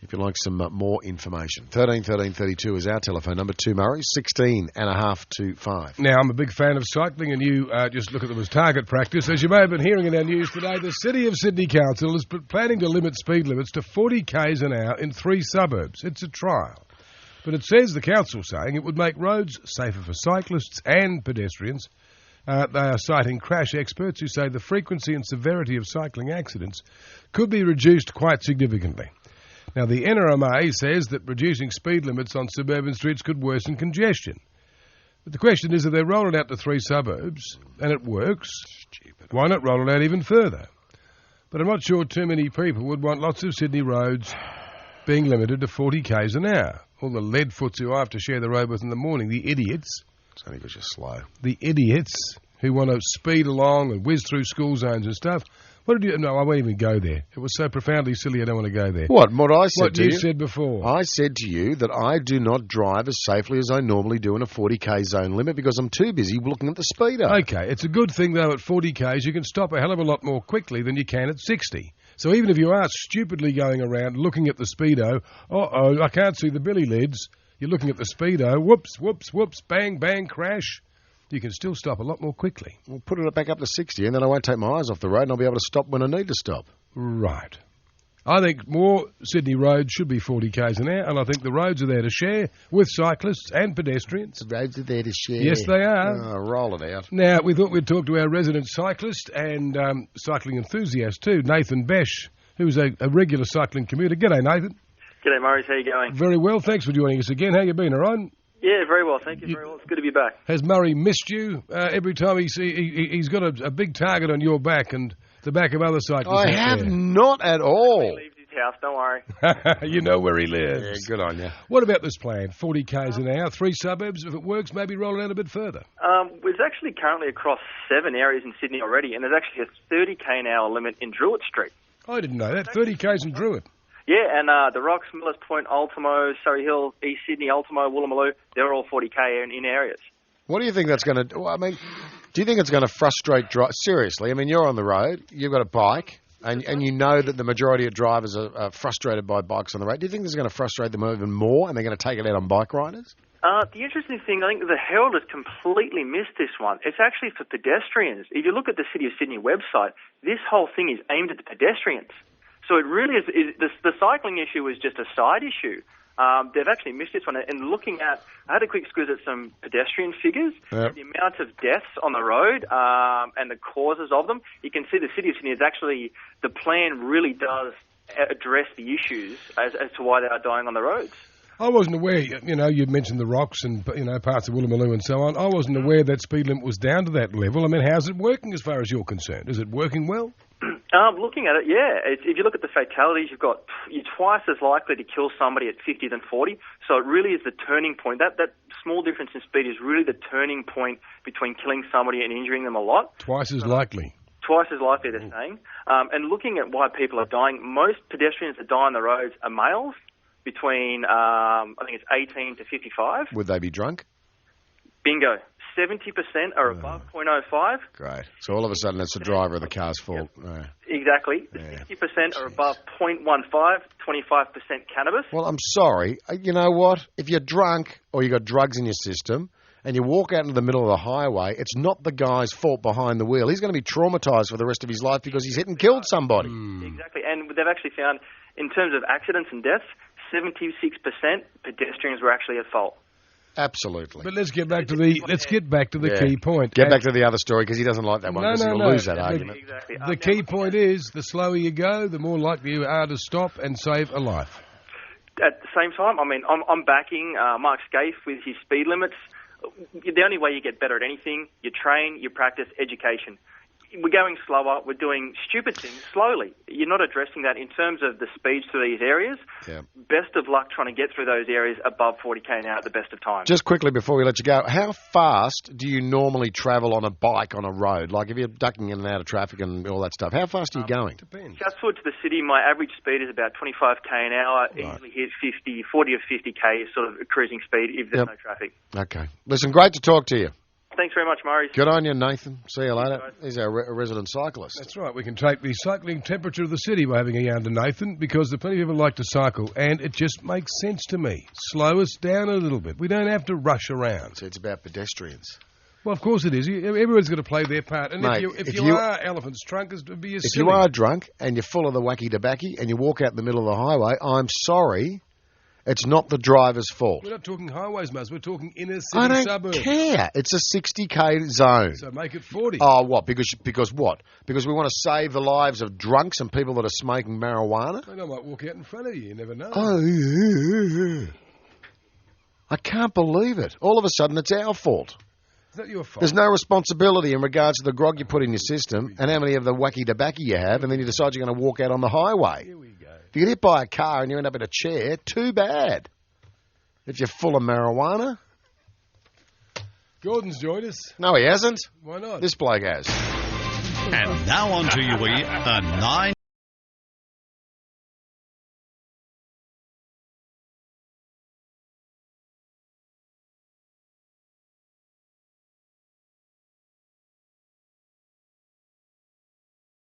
if you'd like some more information. 1332 is our telephone number. 2 Murray, 16 and a half to 5. Now, I'm a big fan of cycling, and you just look at them as target practice. As you may have been hearing in our news today, the City of Sydney Council is planning to limit speed limits to 40 k's an hour in 3 suburbs. It's a trial. But it says, the council saying, it would make roads safer for cyclists and pedestrians. They are citing crash experts who say the frequency and severity of cycling accidents could be reduced quite significantly. Now, the NRMA says that reducing speed limits on suburban streets could worsen congestion. But the question is, if they roll it out to 3 suburbs and it works, why not roll it out even further? But I'm not sure too many people would want lots of Sydney roads being limited to 40 k's an hour. All the leadfoots who I have to share the road with in the morning, the idiots. It's only because you're slow. The idiots who want to speed along and whiz through school zones and stuff. What did you... No, I won't even go there. It was so profoundly silly, I don't want to go there. What I said what to you? What you said before. I said to you that I do not drive as safely as I normally do in a 40 k zone limit because I'm too busy looking at the speedo. Okay, it's a good thing, though, at 40 k's you can stop a hell of a lot more quickly than you can at 60. So even if you are stupidly going around looking at the speedo, I can't see the billy lids, you're looking at the speedo, whoops, whoops, whoops, bang, bang, crash, you can still stop a lot more quickly. We'll put it back up to 60 and then I won't take my eyes off the road and I'll be able to stop when I need to stop. Right. I think more Sydney roads should be 40 k's an hour, and I think the roads are there to share with cyclists and pedestrians. The roads are there to share. Yes, they are. Oh, roll it out. Now, we thought we'd talk to our resident cyclist and cycling enthusiast too, Nathan Besh, who's a regular cycling commuter. G'day, Nathan. G'day, Murrays. How you going? Very well. Thanks for joining us again. How you been, all right? Yeah, very well. Thank you. Very well. It's good to be back. Has Murray missed you? Every time he's got a big target on your back and the back of other cyclists. I have not at all. He leaves his house, don't worry. You know where he lives. Yeah, good on you. What about this plan? 40 k's an hour, 3 suburbs. If it works, maybe roll it out a bit further. There's actually currently across 7 areas in Sydney already, and there's actually a 30 k an hour limit in Druitt Street. I didn't know that. 30 k's in Druitt. Yeah, and the Rocks, Millers Point, Ultimo, Surrey Hill, East Sydney, Ultimo, Woolloomooloo, they're all 40 k in areas. What do you think that's going to do? I mean, do you think it's going to frustrate drivers? Seriously, I mean, you're on the road, you've got a bike, and you know that the majority of drivers are frustrated by bikes on the road. Do you think this is going to frustrate them even more, and they're going to take it out on bike riders? The interesting thing, I think the Herald has completely missed this one. It's actually for pedestrians. If you look at the City of Sydney website, this whole thing is aimed at the pedestrians. So it really is the cycling issue is just a side issue. They've actually missed this one. And looking at, I had a quick squiz at some pedestrian figures, the amount of deaths on the road and the causes of them. You can see the City of Sydney is actually, the plan really does address the issues as to why they are dying on the roads. I wasn't aware, you mentioned the Rocks and, parts of Woolloomooloo and so on. I wasn't aware that speed limit was down to that level. I mean, how's it working as far as you're concerned? Is it working well? Looking at it, yeah. If you look at the fatalities, you're twice as likely to kill somebody at 50 than 40. So it really is the turning point. That small difference in speed is really the turning point between killing somebody and injuring them a lot. Twice as likely. Twice as likely, they're saying. And looking at why people are dying, most pedestrians that die on the roads are males between, I think it's 18 to 55. Would they be drunk? Bingo. 70% are above 0.05. Great. So all of a sudden it's the driver of the car's fault. Yep. Exactly. 60% are above 0.15, 25% cannabis. Well, I'm sorry. You know what? If you're drunk or you've got drugs in your system and you walk out into the middle of the highway, it's not the guy's fault behind the wheel. He's going to be traumatised for the rest of his life because he's hit and killed somebody. Exactly. And they've actually found, in terms of accidents and deaths, 76% pedestrians were actually at fault. Absolutely. But let's get back to the key point. Get back to the other story because he doesn't like that one because he'll lose that argument. Exactly. The key point is the slower you go, the more likely you are to stop and save a life. At the same time, I mean, I'm backing Mark Scaife with his speed limits. The only way you get better at anything, you train, you practice, education. We're going slower. We're doing stupid things slowly. You're not addressing that in terms of the speeds to these areas. Yeah. Best of luck trying to get through those areas above 40 k an hour at the best of times. Just quickly before we let you go, how fast do you normally travel on a bike on a road? Like if you're ducking in and out of traffic and all that stuff, how fast are you going? Depends. Southwood to the city, my average speed is about 25 k an hour. Right. Easily hit 40 or 50 k is sort of a cruising speed if there's no traffic. Okay. Listen, great to talk to you. Thanks very much, Murray. Good on you, Nathan. See you later. He's our resident cyclist. That's right. We can take the cycling temperature of the city by having a yarn to Nathan, because the plenty of people like to cycle, and it just makes sense to me. Slow us down a little bit. We don't have to rush around. So it's about pedestrians. Well, of course it is. Everyone's got to play their part. And Mate, if you are elephant's trunk, it would be a If silly. you are drunk and you're full of the wacky tobacco and you walk out in the middle of the highway, I'm sorry, it's not the driver's fault. We're not talking highways, Muzz. We're talking inner I city don't suburbs. care. It's a 60k zone. So make it 40. Oh, what? Because what? Because we want to save the lives of drunks and people that are smoking marijuana? They might walk out in front of you. You never know. Oh, I can't believe it. All of a sudden, it's our fault. Is that your fault? There's no responsibility in regards to the grog you put in your system and how many of the wacky tobacco you have, and then you decide you're going to walk out on the highway. Here we go. If you get hit by a car and you end up in a chair, too bad. If you're full of marijuana. Gordon's joined us. No, he hasn't. Why not? This bloke has. And now on to you, the 9